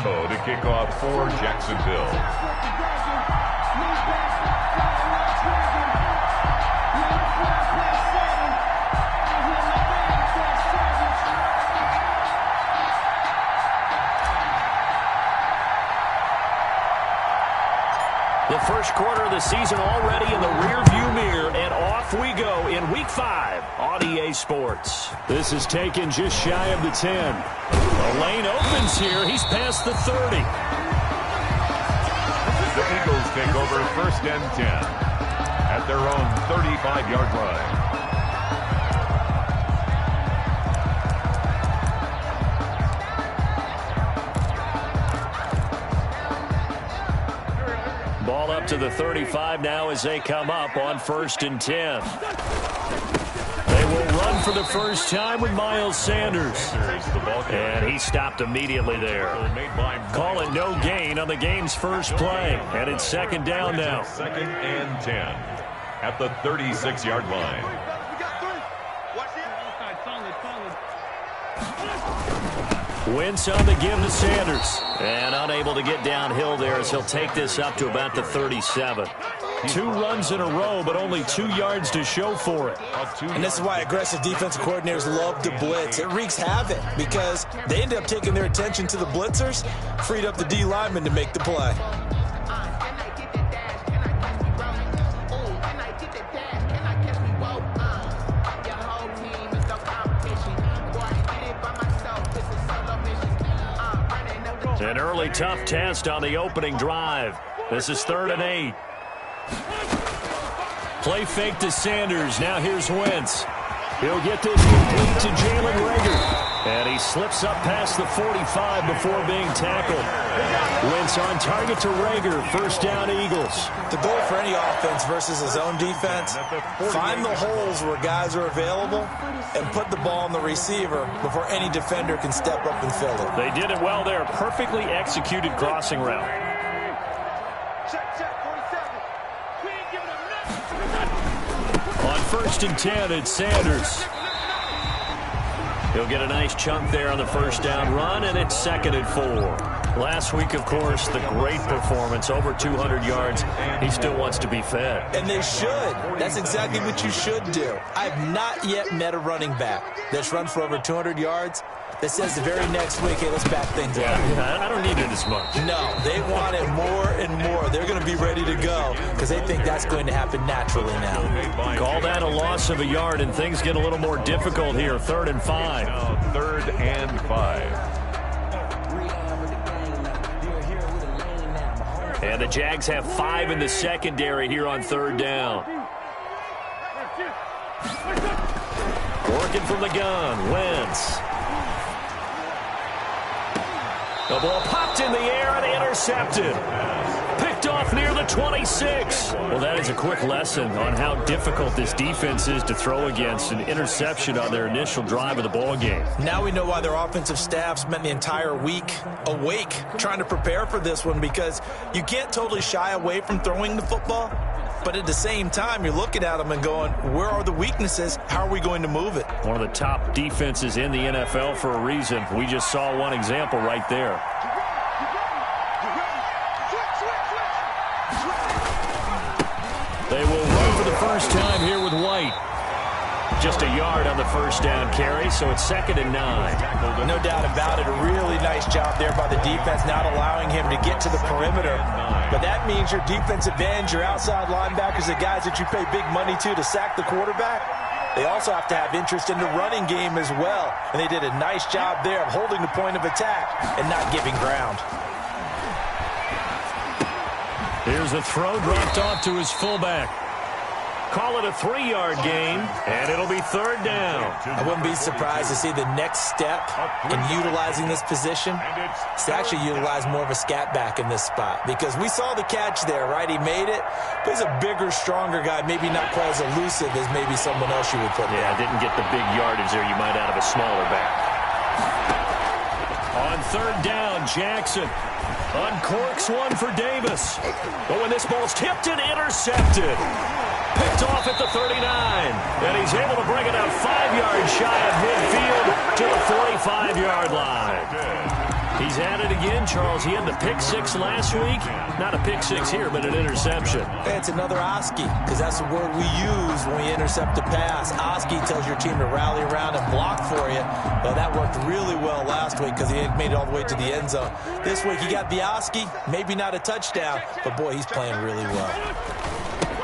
to kick off for Jacksonville. The first quarter of the season already in the rearview mirror, and off we go in Week 5 on EA Sports. This is taken just shy of the 10. The lane opens here. He's past the 30. The Eagles take over 1st and 10 at their own 35-yard line. Ball up to the 35 now as they come up on 1st and 10. They will run for the first time with Miles Sanders. And he stopped immediately there. Call it no gain on the game's first play. And it's 2nd down now. 2nd and 10 at the 36-yard line. Wentz on the give to Sanders. And unable to get downhill there as he'll take this up to about the 37. 2 runs in a row, but only 2 yards to show for it. And this is why aggressive defensive coordinators love to blitz. It wreaks havoc because they end up taking their attention to the blitzers, freed up the D lineman to make the play. An early tough test on the opening drive. This is 3rd and 8. Play fake to Sanders. Now here's Wentz. He'll get this complete to Jalen Reagor. And he slips up past the 45 before being tackled. Wentz on target to Reagor. 1st down, Eagles. The goal for any offense versus his own defense, find the holes where guys are available and put the ball on the receiver before any defender can step up and fill it. They did it well there. Perfectly executed crossing route. On 1st and 10, it's Sanders. He'll get a nice chunk there on the 1st down run, and it's 2nd and 4. Last week, of course, the great performance, over 200 yards. He still wants to be fed. And they should. That's exactly what you should do. I've not yet met a running back that's run for over 200 yards that says the very next week, hey, let's back things up. Yeah, I don't need it as much. No, they want it more and more. They're going to be ready to go because they think that's going to happen naturally now. Call that a loss of a yard, and things get a little more difficult here. 3rd and 5. Now 3rd and 5. And the Jags have 5 in the secondary here on 3rd down. Working from the gun, Wentz. The ball popped in the air and intercepted. Picked off near the 26. Well, that is a quick lesson on how difficult this defense is to throw against. An interception on their initial drive of the ball game. Now we know why their offensive staff spent the entire week awake trying to prepare for this one, because you can't totally shy away from throwing the football. But at the same time, you're looking at them and going, where are the weaknesses? How are we going to move it? One of the top defenses in the NFL for a reason. We just saw one example right there. They will run for the first time here with White. Just a yard on the 1st down carry, so it's 2nd and 9. No doubt about it. A really nice job there by the defense, not allowing him to get to the perimeter. But that means your defensive ends, your outside linebackers, the guys that you pay big money to sack the quarterback, they also have to have interest in the running game as well. And they did a nice job there of holding the point of attack and not giving ground. Here's a throw dropped off to his fullback. Call it a 3-yard gain, and it'll be 3rd down. I wouldn't be surprised to see the next step in utilizing this position is to actually utilize more of a scat back in this spot, because we saw the catch there, right? He made it, but he's a bigger, stronger guy, maybe not quite as elusive as maybe someone else you would put there. Yeah, didn't get the big yardage there you might out of a smaller back. On 3rd down, Jackson uncorks one for Davis. But when this ball's tipped and intercepted, picked off at the 39. And he's able to bring it out 5 yards shy of midfield to the 45-yard line. He's at it again, Charles. He had the pick six last week. Not a pick six here, but an interception. Hey, it's another Oski, because that's the word we use when we intercept a pass. Oski tells your team to rally around and block for you. Well, that worked really well last week because he had made it all the way to the end zone. This week he got the Oski, maybe not a touchdown, but boy, he's playing really well.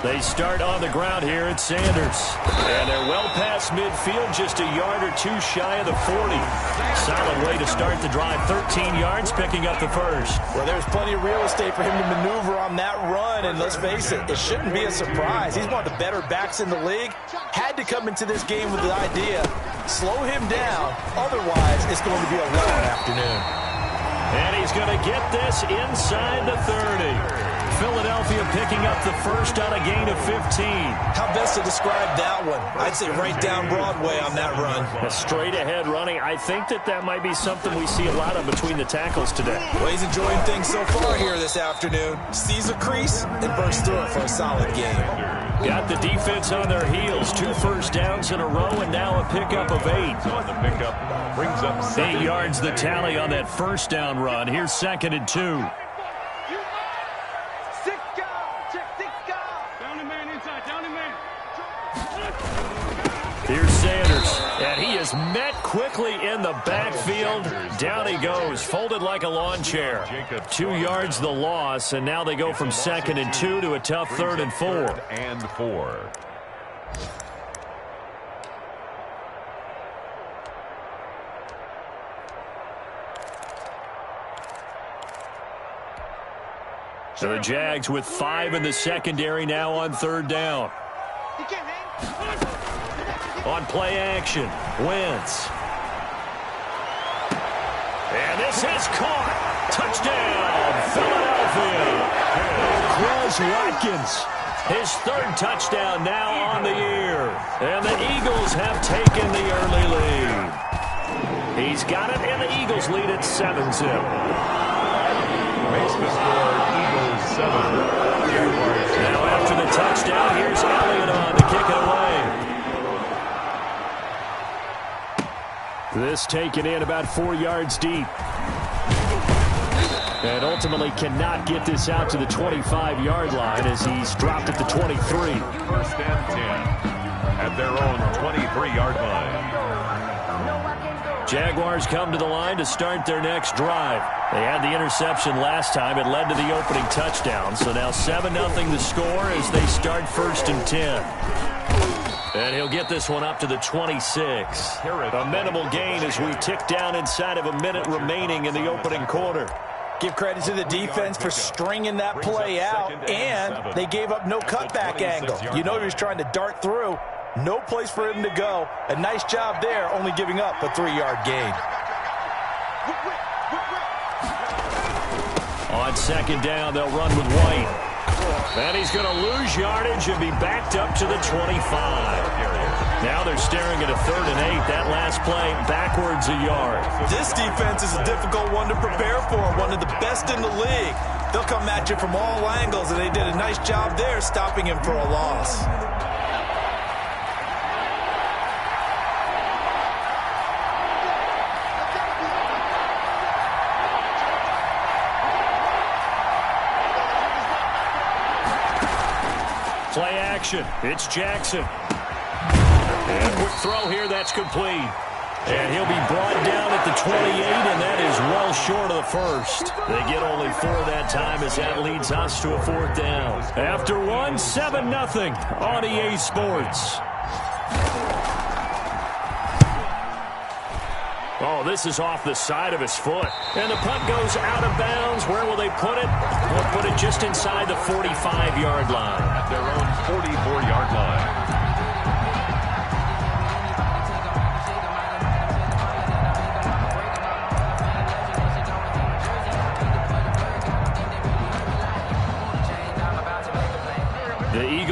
They start on the ground here at Sanders. And they're well past midfield, just a yard or two shy of the 40. Solid way to start the drive. 13 yards, picking up the first. Well, there's plenty of real estate for him to maneuver on that run. And let's face it, it shouldn't be a surprise. He's one of the better backs in the league. Had to come into this game with the idea, slow him down. Otherwise, it's going to be a long afternoon. And he's going to get this inside the 30. Philadelphia picking up the first on a gain of 15. How best to describe that one? I'd say right down Broadway on that run. A straight ahead running. I think that might be something we see a lot of between the tackles today. Well, he's enjoying things so far here this afternoon. Sees a crease and bursts through it for a solid game. Got the defense on their heels. 2 first downs in a row and now a pickup of 8. On the pickup brings up 8 yards the tally on that first down run. Here's 2nd and 2. Here's Sanders, and he is met quickly in the backfield. Down he goes, folded like a lawn chair. 2 yards the loss, and now they go from 2nd and 2 to a tough 3rd and 4. And 4. So the Jags with 5 in the secondary now on 3rd down. On play action, Wentz. And this is caught. Touchdown, Philadelphia. Quez Watkins, his 3rd touchdown now on the year. And the Eagles have taken the early lead. He's got it, and the Eagles lead at 7-0. Makes the score Eagles 7. Now after the touchdown, here's Elliott on to kick it away. This taken in about 4 yards deep. And ultimately cannot get this out to the 25-yard line as he's dropped at the 23. 1st and 10 at their own 23-yard line. Jaguars come to the line to start their next drive. They had the interception last time. It led to the opening touchdown. So now 7-0 the score as they start 1st and 10. And he'll get this one up to the 26. A minimal gain as we tick down inside of a minute remaining in the opening quarter. Give credit to the defense for stringing that play out, and they gave up no cutback angle. You know he was trying to dart through. No place for him to go. A nice job there, only giving up a 3-yard gain. On 2nd down, they'll run with White. And he's going to lose yardage and be backed up to the 25. Now they're staring at a 3rd and 8. That last play, backwards a yard. This defense is a difficult one to prepare for, one of the best in the league. They'll come at you from all angles, and they did a nice job there stopping him for a loss. Play action. It's Jackson. And a quick throw here. That's complete. And he'll be brought down at the 28, and that is well short of the first. They get only 4 that time as that leads us to a 4th down. After one, 7-0 on EA Sports. Oh, this is off the side of his foot. And the punt goes out of bounds. Where will they put it? They'll put it just inside the 45-yard line. At their own 44-yard line.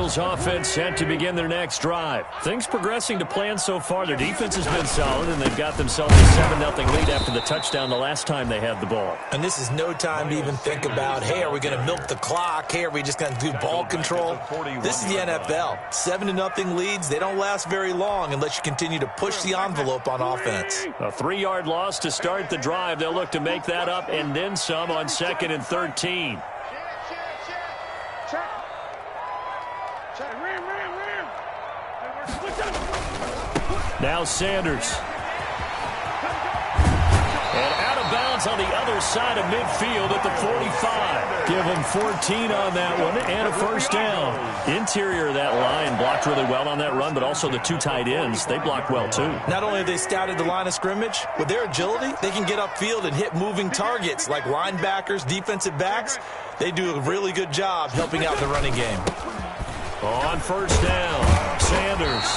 Eagles offense set to begin their next drive. Things progressing to plan so far. Their defense has been solid, and they've got themselves a 7-0 lead after the touchdown the last time they had the ball. And this is no time to even think about, hey, are we going to milk the clock? Hey, are we just going to do ball control? This is the NFL. 7-0 leads, they don't last very long unless you continue to push the envelope on offense. A 3-yard loss to start the drive. They'll look to make that up and then some on 2nd and 13. Now Sanders. And out of bounds on the other side of midfield at the 45. Give him 14 on that one and a first down. Interior of that line blocked really well on that run, but also the 2 tight ends, they blocked well too. Not only have they scouted the line of scrimmage, with their agility, they can get upfield and hit moving targets like linebackers, defensive backs. They do a really good job helping out the running game. On first down, Sanders.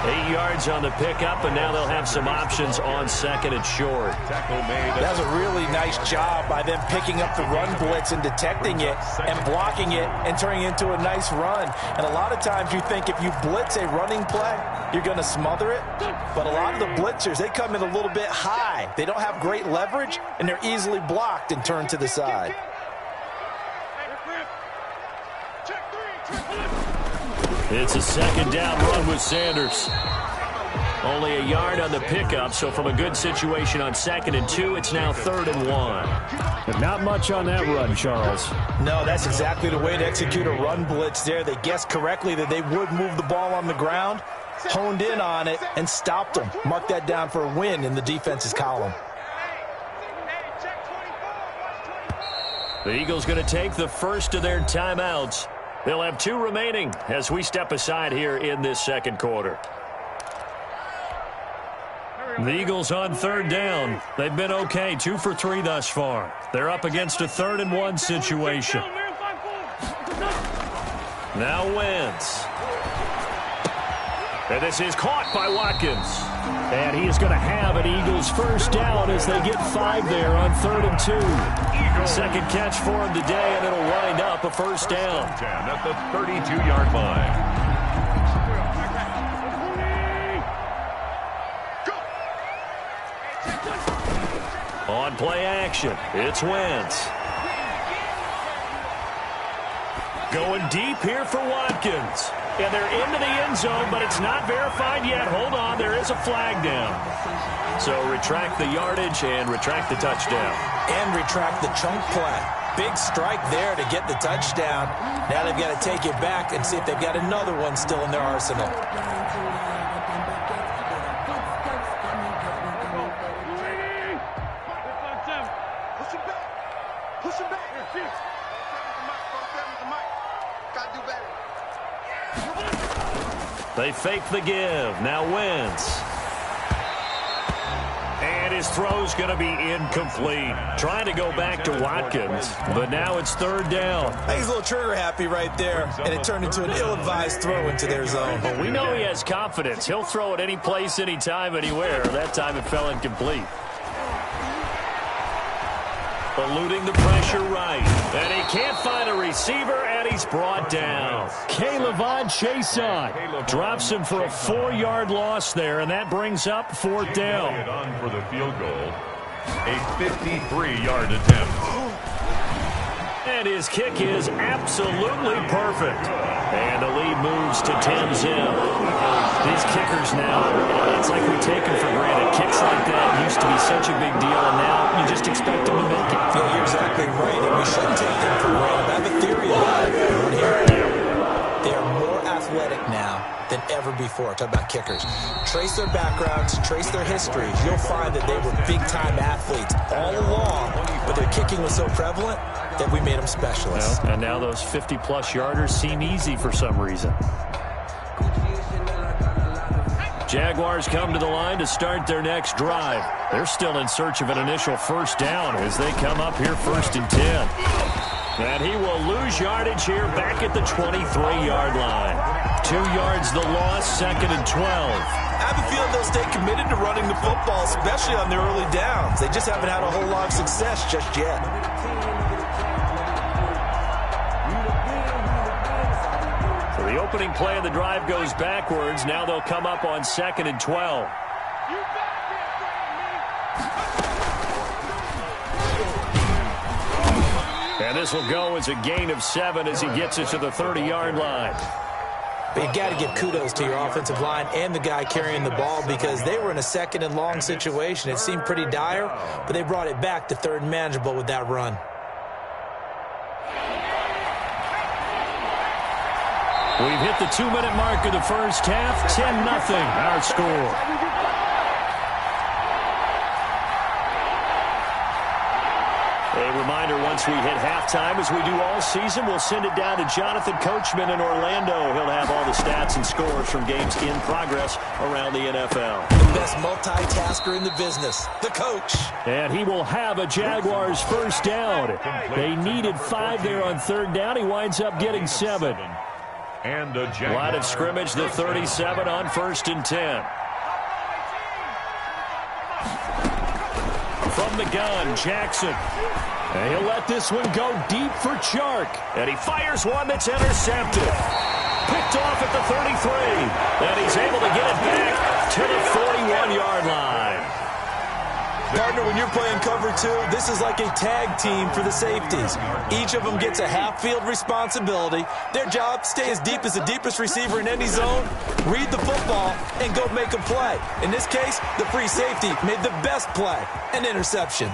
8 yards on the pickup, and now they'll have some options on 2nd and short. That's a really nice job by them picking up the run blitz and detecting it and blocking it and turning it into a nice run. And a lot of times you think if you blitz a running play, you're going to smother it. But a lot of the blitzers, they come in a little bit high. They don't have great leverage, and they're easily blocked and turned to the side. It's a 2nd down run with Sanders. Only a yard on the pickup, so from a good situation on 2nd and 2, it's now 3rd and 1. But not much on that run, Charles. No, that's exactly the way to execute a run blitz there. They guessed correctly that they would move the ball on the ground, honed in on it, and stopped them. Mark that down for a win in the defense's column. The Eagles going to take the first of their timeouts. They'll have 2 remaining as we step aside here in this 2nd quarter. The Eagles on 3rd down. They've been okay, 2 for 3 thus far. They're up against a 3rd and 1 situation. Now Wentz. And this is caught by Watkins. And he is going to have an Eagles first down as they get 5 there on 3rd and 2. 2nd catch for him today, and it'll wind up a first down. 10 at the 32-yard line. On play action, it's Wentz. Going deep here for Watkins. And they're into the end zone, but it's not verified yet. Hold on, there is a flag down. So retract the yardage and retract the touchdown. And retract the chunk play. Big strike there to get the touchdown. Now they've got to take it back and see if they've got another one still in their arsenal. They fake the give. Now Wentz. And his throw's going to be incomplete. Trying to go back to Watkins, but now it's 3rd down. I think he's a little trigger happy right there, and it turned into an ill-advised throw into their zone. Well, we know he has confidence. He'll throw it any place, anytime, anywhere. That time it fell incomplete. Eluding the pressure right. And he can't find a receiver, and he's brought down. Caleb Chase drops him for a 4-yard loss there, and that brings up 4th down. On for the field goal. A 53-yard attempt. And his kick is absolutely perfect. And the lead moves to 10-0. These kickers now, it's like we take them for granted. Kicks like that used to be such a big deal, and now you just expect them to make it. Yeah, you're exactly right, and we shouldn't take them for granted. I have a theory about it. They are more athletic now than ever before. Talk about kickers. Trace their backgrounds, trace their histories. You'll find that they were big-time athletes all along, but their kicking was so prevalent that we made them specialists. Well, and now those 50-plus yarders seem easy for some reason. Jaguars come to the line to start their next drive. They're still in search of an initial first down as they come up here 1st and 10. And he will lose yardage here back at the 23-yard line. 2 yards the loss, 2nd and 12. I have a feeling they'll stay committed to running the football, especially on their early downs. They just haven't had a whole lot of success just yet. The opening play of the drive goes backwards. Now they'll come up on 2nd and 12. And this will go as a gain of 7 as he gets it to the 30-yard line. But you got to give kudos to your offensive line and the guy carrying the ball because they were in a 2nd and long situation. It seemed pretty dire, but they brought it back to 3rd and manageable with that run. We've hit the 2-minute mark of the first half. 10-0 our score. A reminder, once we hit halftime, as we do all season, we'll send it down to Jonathan Coachman in Orlando. He'll have all the stats and scores from games in progress around the NFL. The best multitasker in the business, the coach. And he will have a Jaguars first down. They needed 5 there on 3rd down. He winds up getting 7. And a line of scrimmage, the 37 on 1st and 10. From the gun, Jackson. And he'll let this one go deep for Chark. And he fires one that's intercepted. Picked off at the 33. And he's able to get it back to the 41-yard line. Partner, when you're playing cover 2, this is like a tag team for the safeties. Each of them gets a half-field responsibility. Their job, stay as deep as the deepest receiver in any zone, read the football, and go make a play. In this case, the free safety made the best play, an interception.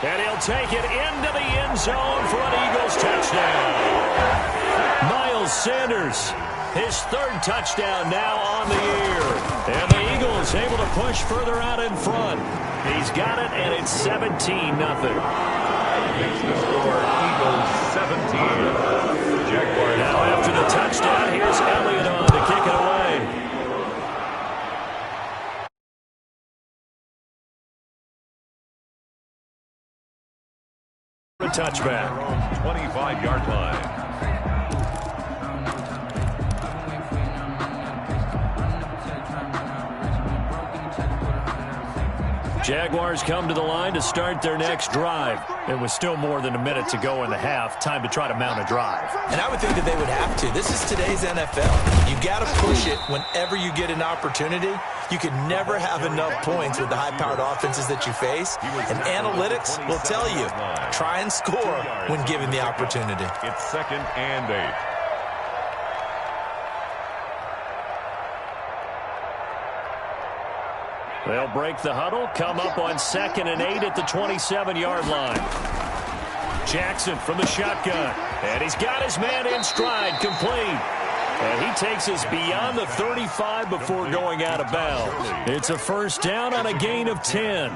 And he'll take it into the end zone for an Eagles touchdown. Miles Sanders, his 3rd touchdown now on the year. And the Eagles able to push further out in front. He's got it, and it's 17-0. Makes the score Eagles 17. Jaguars. Now after the touchdown, here's Elliott on to kick it away. A touchback. 25-yard line. Jaguars come to the line to start their next drive. It was still more than a minute to go in the half. Time to try to mount a drive. And I would think that they would have to. This is today's NFL. You got to push it whenever you get an opportunity. You can never have enough points with the high-powered offenses that you face. And analytics will tell you, try and score when given the opportunity. It's 2nd and 8. They'll break the huddle, come up on 2nd and 8 at the 27-yard line. Jackson from the shotgun. And he's got his man in stride, complete. And he takes us beyond the 35 before going out of bounds. It's a first down on a gain of 10.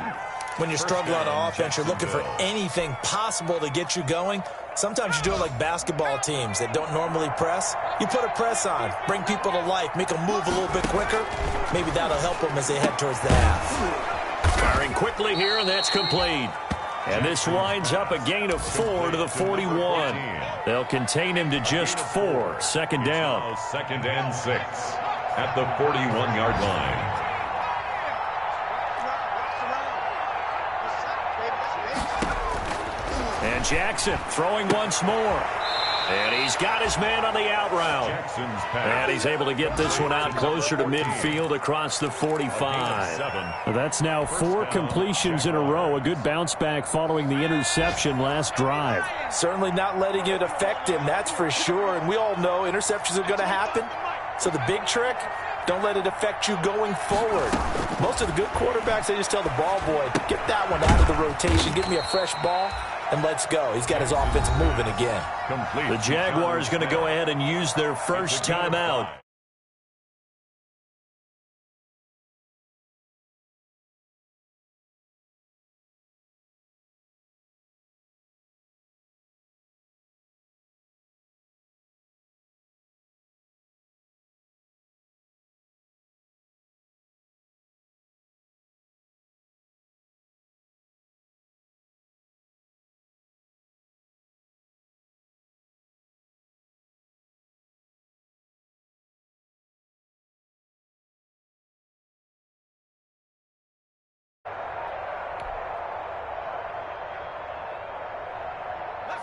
When you struggle on offense, you're looking for anything possible to get you going. Sometimes you do it like basketball teams that don't normally press. You put a press on, bring people to life, make them move a little bit quicker. Maybe that'll help them as they head towards the half. Firing quickly here, and that's complete. And this winds up a gain of 4 to the 41. They'll contain him to just 4. 2nd down. 2nd and 6 at the 41-yard line. And Jackson throwing once more. And he's got his man on the out route. And he's able to get this one out closer to midfield across the 45. That's now 4 completions in a row. A good bounce back following the interception last drive. Certainly not letting it affect him, that's for sure. And we all know interceptions are going to happen. So the big trick, don't let it affect you going forward. Most of the good quarterbacks, they just tell the ball boy, get that one out of the rotation, give me a fresh ball, and let's go. He's got his offense moving again. The Jaguars going to go ahead and use their first timeout.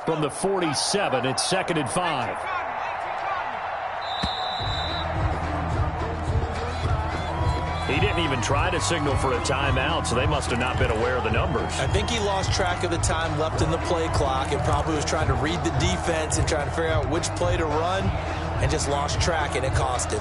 From the 47, it's 2nd and 5. He didn't even try to signal for a timeout, so they must have not been aware of the numbers. I think he lost track of the time left in the play clock and probably was trying to read the defense and trying to figure out which play to run and just lost track, and it cost him.